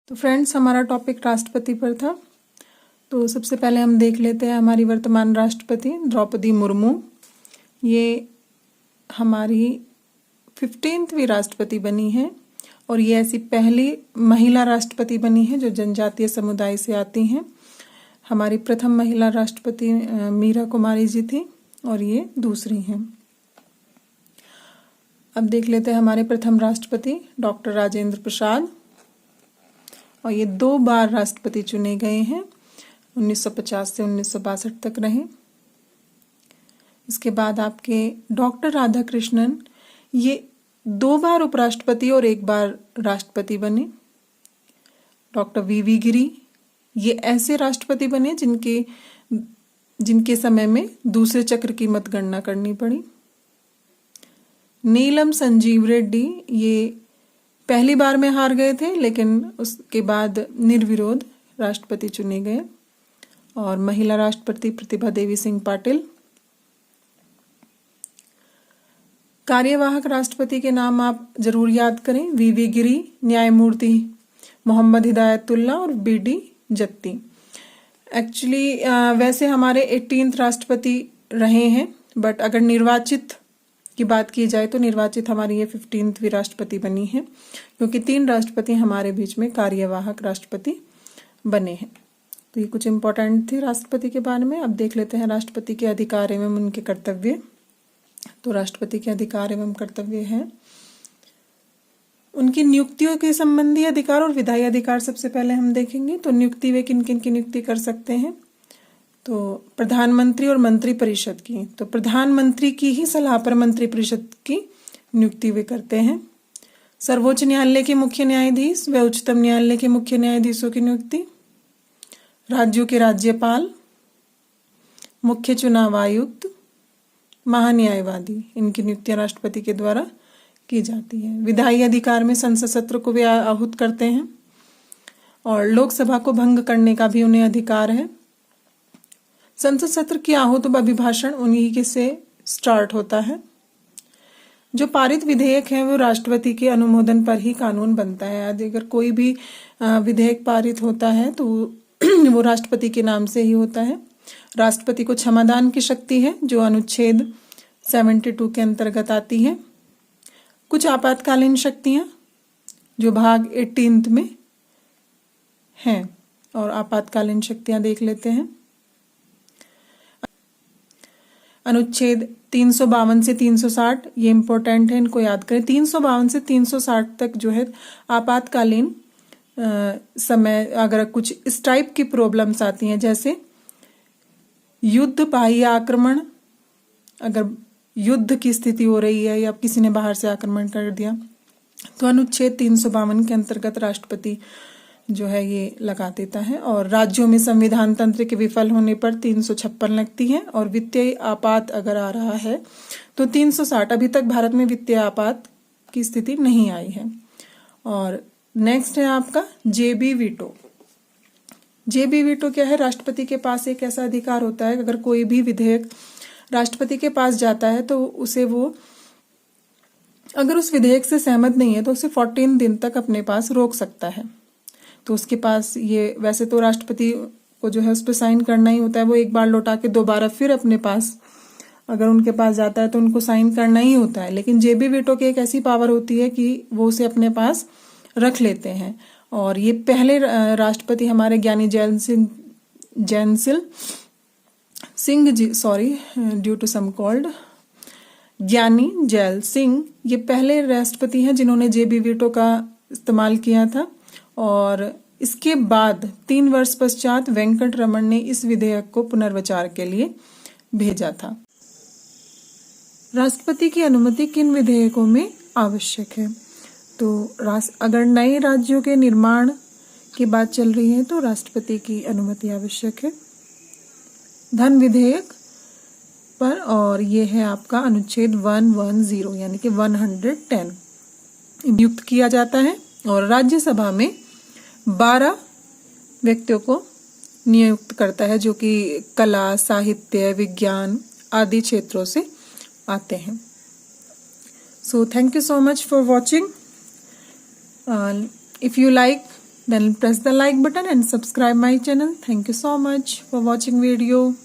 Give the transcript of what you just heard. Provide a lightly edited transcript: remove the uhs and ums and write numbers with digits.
तो फ्रेंड्स, हमारा टॉपिक राष्ट्रपति पर था। तो सबसे पहले हम देख लेते हैं हमारी वर्तमान राष्ट्रपति द्रौपदी मुर्मू। ये हमारी 15वीं राष्ट्रपति बनी है और ये ऐसी पहली महिला राष्ट्रपति बनी है जो जनजातीय समुदाय से आती हैं। हमारी प्रथम महिला राष्ट्रपति मीरा कुमारी जी थी और ये दूसरी हैं। अब देख लेते हैं हमारे प्रथम राष्ट्रपति डॉक्टर राजेंद्र प्रसाद, और ये 2 बार राष्ट्रपति चुने गए हैं, 1950 से 1962 तक रहे। इसके बाद आपके डॉक्टर राधाकृष्णन, ये 2 बार उपराष्ट्रपति और 1 बार राष्ट्रपति बने। डॉक्टर वी गिरी, ये ऐसे राष्ट्रपति बने जिनके समय में दूसरे चक्र की मतगणना करनी पड़ी। नीलम संजीव रेड्डी, ये पहली बार में हार गए थे लेकिन उसके बाद निर्विरोध राष्ट्रपति चुने गए। और महिला राष्ट्रपति प्रतिभा देवी सिंह पाटिल। कार्यवाहक राष्ट्रपति के नाम आप जरूर याद करें, वी गिरी, न्यायमूर्ति मोहम्मद हिदायतुल्लाह और BD जत्ती। एक्चुअली वैसे हमारे 18th राष्ट्रपति रहे हैं, बट अगर निर्वाचित की बात की जाए तो निर्वाचित हमारी ये 15वीं राष्ट्रपति बनी है, क्योंकि 3 राष्ट्रपति हमारे बीच में कार्यवाहक राष्ट्रपति बने हैं। तो ये कुछ इम्पोर्टेंट थे राष्ट्रपति के बारे में। अब देख लेते हैं राष्ट्रपति के अधिकार एवं उनके कर्तव्य। तो राष्ट्रपति के अधिकार एवं कर्तव्य हैं उनकी नियुक्तियों के संबंधी अधिकार और विधायी अधिकार। सबसे पहले हम देखेंगे तो नियुक्ति वे किन किन की नियुक्ति कर सकते हैं। तो प्रधानमंत्री और मंत्री परिषद की, तो प्रधानमंत्री की ही सलाह पर मंत्री परिषद की नियुक्ति वे करते हैं। सर्वोच्च न्यायालय के मुख्य न्यायाधीश व उच्चतम न्यायालय के मुख्य न्यायाधीशों की नियुक्ति, राज्यों के राज्यपाल, मुख्य चुनाव आयुक्त, महान्यायवादी, इनकी नियुक्तियां राष्ट्रपति के द्वारा की जाती है। विधायी अधिकार में संसद सत्र को वे आहूत करते हैं और लोकसभा को भंग करने का भी उन्हें अधिकार है। संसद सत्र की आहूत व अभिभाषण उन्हीं के से स्टार्ट होता है। जो पारित विधेयक है वो राष्ट्रपति के अनुमोदन पर ही कानून बनता है। यदि अगर कोई भी विधेयक पारित होता है तो वो राष्ट्रपति के नाम से ही होता है। राष्ट्रपति को क्षमादान की शक्ति है जो अनुच्छेद 72 के अंतर्गत आती है। कुछ आपातकालीन शक्तियां जो भाग 18 में हैं, और आपातकालीन शक्तियां देख लेते हैं। अनुच्छेद 352 से 360, ये इंपॉर्टेंट है, इनको याद करें। 352 से 360 तक जो है आपातकालीन समय अगर कुछ इस टाइप की प्रॉब्लम्स आती हैं, जैसे युद्ध, बाह्य आक्रमण, अगर युद्ध की स्थिति हो रही है या किसी ने बाहर से आक्रमण कर दिया, तो अनुच्छेद 352 के अंतर्गत राष्ट्रपति जो है ये लगा देता है। और राज्यों में संविधान तंत्र के विफल होने पर 356 लगती है। और वित्तीय आपात अगर आ रहा है तो 360। अभी तक भारत में वित्तीय आपात की स्थिति नहीं आई है। और नेक्स्ट है आपका JB वीटो। JB वीटो क्या है? राष्ट्रपति के पास एक ऐसा अधिकार होता है, अगर कोई भी विधेयक राष्ट्रपति के पास जाता है तो उसे वो अगर उस विधेयक से सहमत नहीं है तो उसे 14 दिन तक अपने पास रोक सकता है। तो उसके पास ये, वैसे तो राष्ट्रपति को जो है उस पर साइन करना ही होता है, वो एक बार लौटा के दोबारा फिर अपने पास अगर उनके पास जाता है तो उनको साइन करना ही होता है। लेकिन JB वीटो की एक ऐसी पावर होती है कि वो उसे अपने पास रख लेते हैं। और ये पहले राष्ट्रपति हमारे ज्ञानी जैनसिल Singh ji, sorry due to some cold, Giani Zail Singh, ये पहले राष्ट्रपति हैं जिन्होंने JB वीटो का इस्तेमाल किया था। और इसके बाद 3 वर्ष पश्चात वेंकट रमन ने इस विधेयक को पुनर्विचार के लिए भेजा था। राष्ट्रपति की अनुमति किन विधेयकों में आवश्यक है? तो अगर नए राज्यों के निर्माण की बात चल रही है तो राष्ट्रपति की अनुमति आवश्यक है। धन विधेयक पर, और ये है आपका अनुच्छेद 110 यानी कि 110 नियुक्त किया जाता है। और राज्यसभा में 12 व्यक्तियों को नियुक्त करता है जो कि कला, साहित्य, विज्ञान आदि क्षेत्रों से आते हैं। So thank you so much for watching. If you like Then press the like button and subscribe my channel. Thank you so much for watching video.